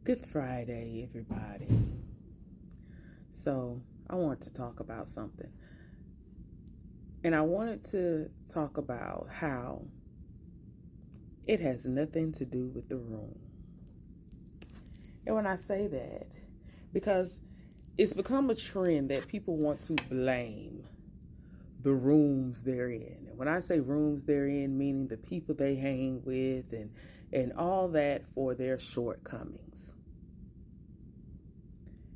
Good Friday, everybody. So, I want to talk about something. And I wanted to talk about how it has nothing to do with the room. And when I say that, because it's become a trend that people want to blame the rooms they're in. And when I say rooms they're in, meaning the people they hang with and all that for their shortcomings.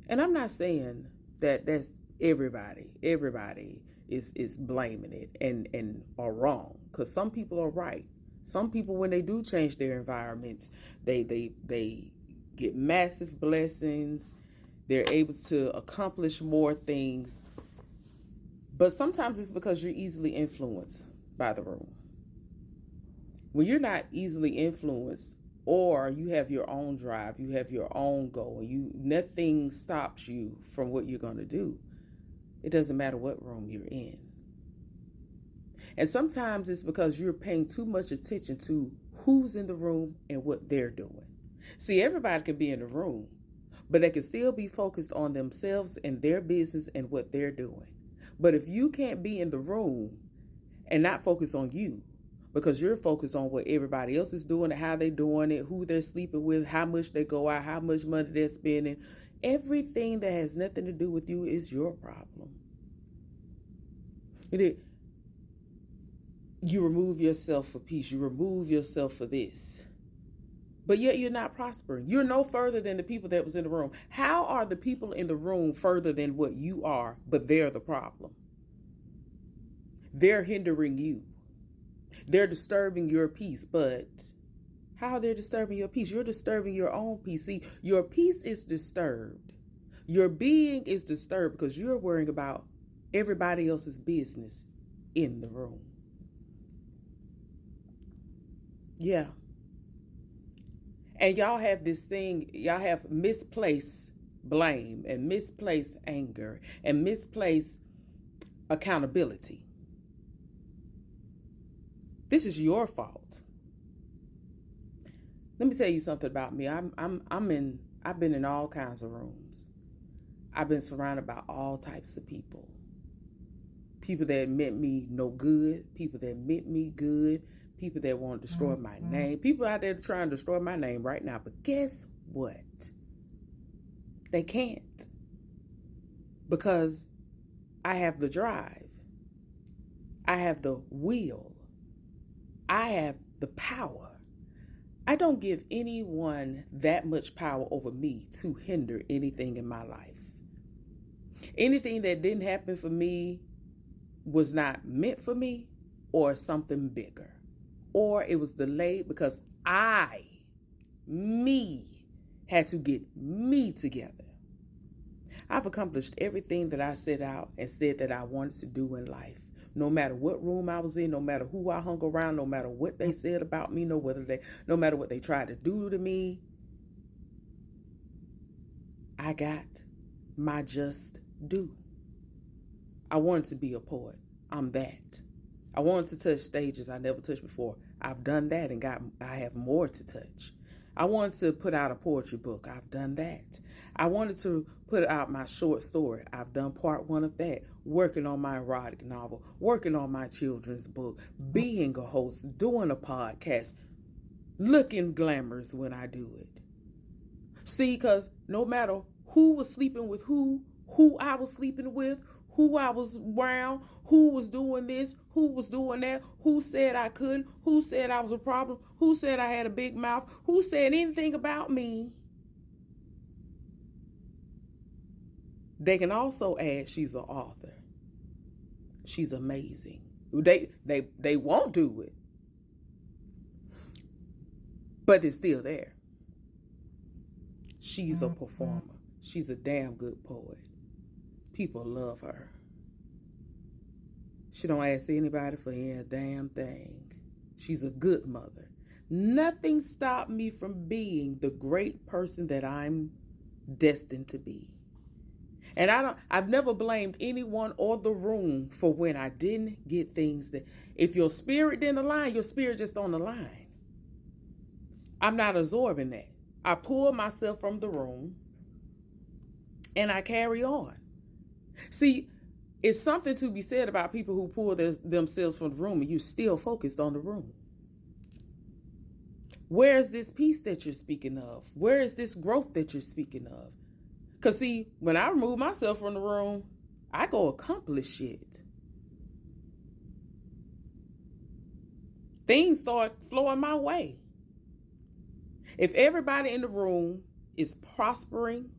And I'm not saying that that's everybody. Everybody is blaming it and are wrong, because some people are right. Some people, when they do change their environments, they get massive blessings. They're able to accomplish more things. But sometimes it's because you're easily influenced by the room. When you're not easily influenced, or you have your own drive, you have your own goal, and nothing stops you from what you're going to do. It doesn't matter what room you're in. And sometimes it's because you're paying too much attention to who's in the room and what they're doing. See, everybody can be in the room, but they can still be focused on themselves and their business and what they're doing. But if you can't be in the room and not focus on you, because you're focused on what everybody else is doing and how they're doing it, who they're sleeping with, how much they go out, how much money they're spending. Everything that has nothing to do with you is your problem. You remove yourself for peace. You remove yourself for this. But yet you're not prospering. You're no further than the people that was in the room. How are the people in the room further than what you are, but they're the problem? They're hindering you. They're disturbing your peace, but how they're disturbing your peace? You're disturbing your own peace. See, your peace is disturbed. Your being is disturbed because you're worrying about everybody else's business in the room. Yeah. And y'all have this thing, y'all have misplaced blame and misplaced anger and misplaced accountability. This is your fault. Let me tell you something about me. I've been in all kinds of rooms. I've been surrounded by all types of people. People that meant me no good, people that meant me good, people that want to destroy my name, people out there trying to destroy my name right now. But guess what? They can't. Because I have the drive. I have the will. I have the power. I don't give anyone that much power over me to hinder anything in my life. Anything that didn't happen for me was not meant for me, or something bigger. Or it was delayed because me, had to get me together. I've accomplished everything that I set out and said that I wanted to do in life. No matter what room I was in, no matter who I hung around, no matter what they said about me, no matter what they tried to do to me, I got my just due. I wanted to be a poet. I'm that. I wanted to touch stages I never touched before. I've done that and I have more to touch. I wanted to put out a poetry book. I've done that. I wanted to put out my short story. I've done part 1 of that. Working on my erotic novel, working on my children's book, being a host, doing a podcast, looking glamorous when I do it. See, because no matter who was sleeping with who I was sleeping with, who I was around, who was doing this, who was doing that, who said I couldn't, who said I was a problem, who said I had a big mouth, who said anything about me, they can also add she's an author. She's amazing. They won't do it, but it's still there. She's a performer. She's a damn good poet. People love her. She don't ask anybody for any damn thing. She's a good mother. Nothing stopped me from being the great person that I'm destined to be. And I've never blamed anyone or the room for when I didn't get things that, if your spirit didn't align, your spirit just don't align. I'm not absorbing that. I pull myself from the room and I carry on. See, it's something to be said about people who pull themselves from the room and you still focused on the room. Where is this peace that you're speaking of? Where is this growth that you're speaking of? Because see, when I remove myself from the room, I go accomplish shit. Things start flowing my way. If everybody in the room is prospering,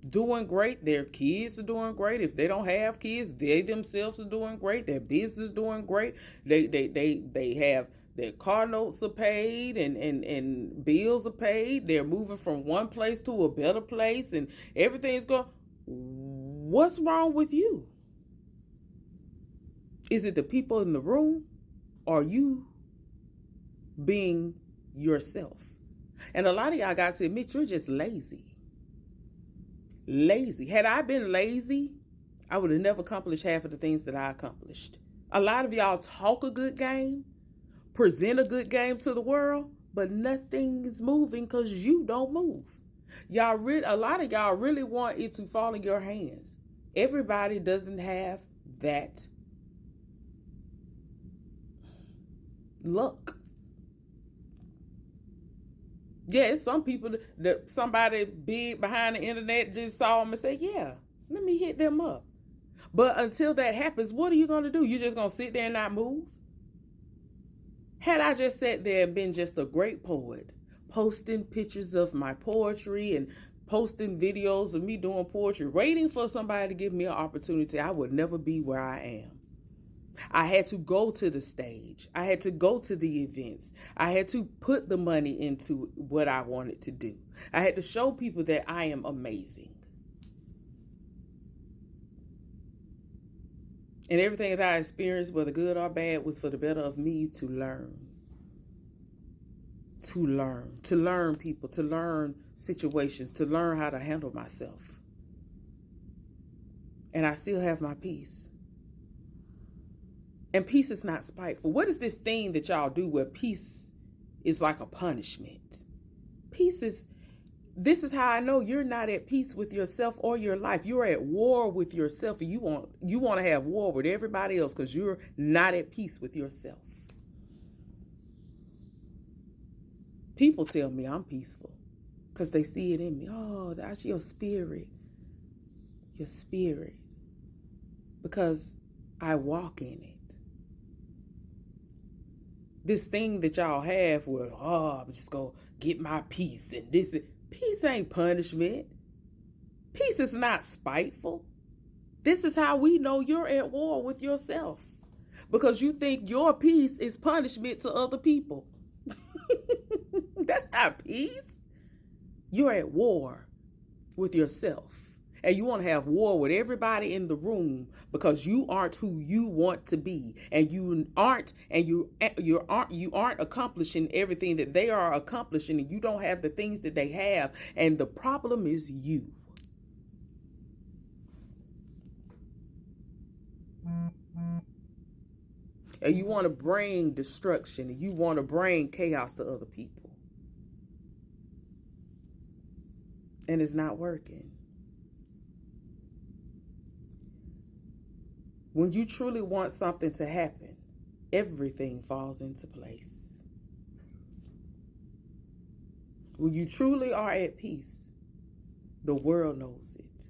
doing great, their kids are doing great. If they don't have kids, they themselves are doing great. Their business is doing great. They have their car notes are paid and bills are paid. They're moving from one place to a better place and everything's going. What's wrong with you? Is it the people in the room or you being yourself? And a lot of y'all got to admit you're just lazy. Lazy. Had I been lazy, I would have never accomplished half of the things that I accomplished. A lot of y'all talk a good game, present a good game to the world, but nothing is moving because you don't move. A lot of y'all really want it to fall in your hands. Everybody doesn't have that luck. Yeah, it's some people that somebody big behind the internet just saw them and say, yeah, let me hit them up. But until that happens, what are you going to do? You just going to sit there and not move? Had I just sat there and been just a great poet, posting pictures of my poetry and posting videos of me doing poetry, waiting for somebody to give me an opportunity, I would never be where I am. I had to go to the stage. I had to go to the events. I had to put the money into what I wanted to do. I had to show people that I am amazing. And everything that I experienced, whether good or bad, was for the better of me to learn. To learn people, to learn situations, to learn how to handle myself. And I still have my peace. And peace is not spiteful. What is this thing that y'all do where peace is like a punishment? This is how I know you're not at peace with yourself or your life. You're at war with yourself, and you want to have war with everybody else because you're not at peace with yourself. People tell me I'm peaceful because they see it in me. Oh, that's your spirit. Your spirit. Because I walk in it. This thing that y'all have where, I'm just going to get my peace. And peace ain't punishment. Peace is not spiteful. This is how we know you're at war with yourself. Because you think your peace is punishment to other people. That's not peace. You're at war with yourself. And you want to have war with everybody in the room because you aren't who you want to be, and you aren't accomplishing everything that they are accomplishing, and you don't have the things that they have, and the problem is you. And you want to bring destruction, and you want to bring chaos to other people, and it's not working. When you truly want something to happen, everything falls into place. When you truly are at peace, the world knows it.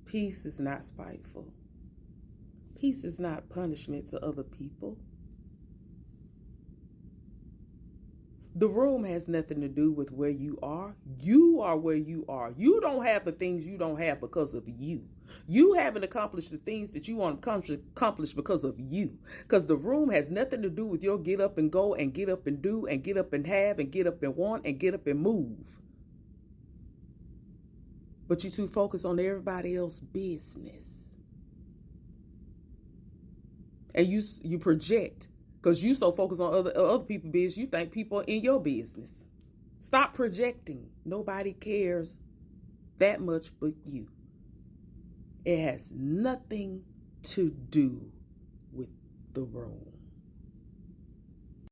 Peace is not spiteful. Peace is not punishment to other people. The room has nothing to do with where you are. You are where you are. You don't have the things you don't have because of you. You haven't accomplished the things that you want to accomplish because of you. Because the room has nothing to do with your get up and go and get up and do and get up and have and get up and want and get up and move. But you too focus on everybody else's business. And you project. Because you so focused on other people's business, you think people are in your business. Stop projecting. Nobody cares that much but you. It has nothing to do with the room.